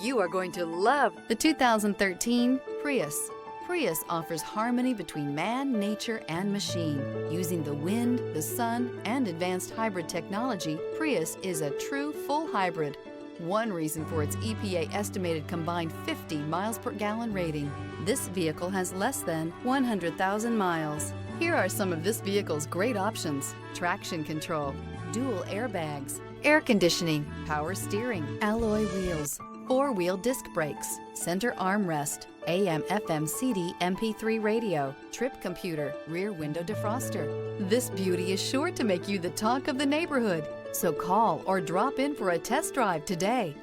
You are going to love the 2013 Prius. Prius offers harmony between man, nature, and machine. Using the wind, the sun, and advanced hybrid technology, Prius is a true full hybrid. One reason for its EPA estimated combined 50 miles per gallon rating. This vehicle has less than 100,000 miles. Here are some of this vehicle's great options: traction control, dual airbags, air conditioning, power steering, alloy wheels, four-wheel disc brakes, center armrest, AM/FM CD MP3 radio, trip computer, rear window defroster. This beauty is sure to make you the talk of the neighborhood. So call or drop in for a test drive today.